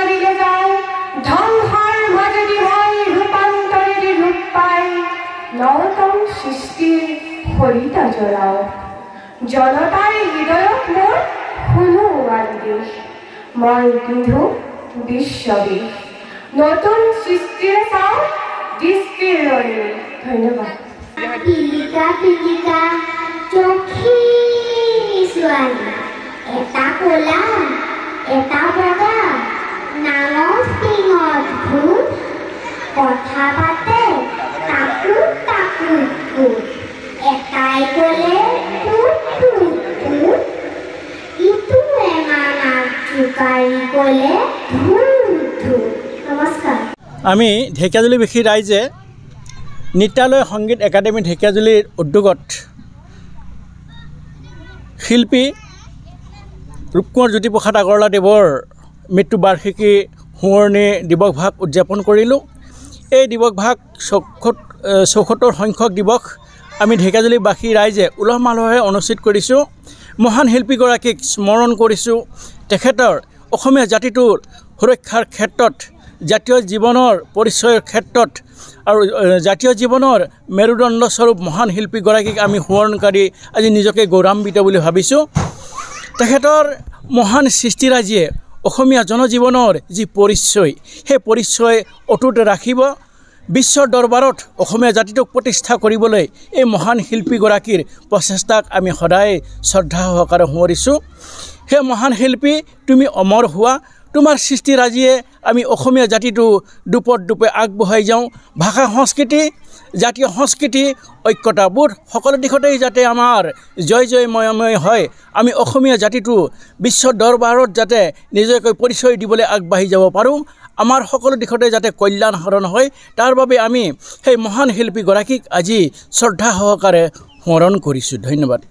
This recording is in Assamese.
চলিলে যায় ধ্বংসৰ মাজেদি মই ৰূপান্তৰেৰে ৰূপ পাই নতুন সৃষ্টিৰ সৰিতা জ্বলাও জনতাৰ হৃদয়ত মোৰ শুনো আদেশ মই পিন্ধো বিশ্ববেশ নতুন সৃষ্টিৰে চাওঁ দৃষ্টিৰ ৰঙে ধন্যবাদ পিলিকা পিলিকা চক্ষিনী ছোৱালী এটা ক'লা এটা বগা নাঙৰ টিঙত ভূত কথা পাতে তাকোত তাকোত ভূত এটাই ক'লে টুট টুট টুট ইটো এমানাক জোকাৰি ক'লে ধুত ধুত নমস্কাৰ আমি ঢেকীয়াজুলিবাসী ৰাইজে নৃত্যালয় সংগীত একাডেমী ঢেকীয়াজুলিৰ উদ্যোগত শিল্পী ৰূপকুঁৱৰ জ্যোতিপ্ৰসাদ আগৰৱালাদেৱৰ মৃত্যু বাৰ্ষিকী সোঁৱৰণি দিৱস ভাগ উদযাপন কৰিলোঁ এই দিৱস ভাগ ৭৪ সংখ্যক দিৱস আমি ঢেকীয়াজুলিবাসী ৰাইজে উলহ মালহেৰে অনুষ্ঠিত কৰিছোঁ মহান শিল্পীগৰাকীক স্মৰণ কৰিছোঁ তেখেতৰ অসমীয়া জাতিটোৰ সুৰক্ষাৰ ক্ষেত্ৰত জাতীয় জীৱনৰ পৰিচয়ৰ ক্ষেত্ৰত আৰু জাতীয় জীৱনৰ মেৰুদণ্ডস্বৰূপ মহান শিল্পীগৰাকীক আমি সোঁৱৰণকাৰী আজি নিজকে গৌৰৱান্বিত বুলি ভাবিছোঁ তেখেতৰ মহান সৃষ্টিৰাজিয়ে অসমীয়া জনজীৱনৰ যি পৰিচয় সেই পৰিচয় অটুট ৰাখিব বিশ্বৰ দৰবাৰত অসমীয়া জাতিটোক প্ৰতিষ্ঠা কৰিবলৈ এই মহান শিল্পীগৰাকীৰ প্ৰচেষ্টাক আমি সদায় শ্ৰদ্ধা সহকাৰে সোঁৱৰিছোঁ সেই মহান শিল্পী তুমি অমৰ হোৱা তোমাৰ সৃষ্টিৰাজিয়ে আমি অসমীয়া জাতিটো দুপত দুপে আগবঢ়াই যাওঁ ভাষা সংস্কৃতি জাতীয় সংস্কৃতি ঐক্যতাবোধ সকলো দিশতেই যাতে আমাৰ জয় জয়ময় হয় আমি অসমীয়া জাতিটো বিশ্বৰ দৰবাৰত যাতে নিজকে পৰিচয় দিবলৈ আগবাঢ়ি যাব পাৰোঁ আমাৰ সকলো দিশতে যাতে কল্যাণ সাধন হয় তাৰ বাবে আমি সেই মহান শিল্পীগৰাকীক আজি শ্ৰদ্ধা সহকাৰে স্মৰণ কৰিছোঁ ধন্যবাদ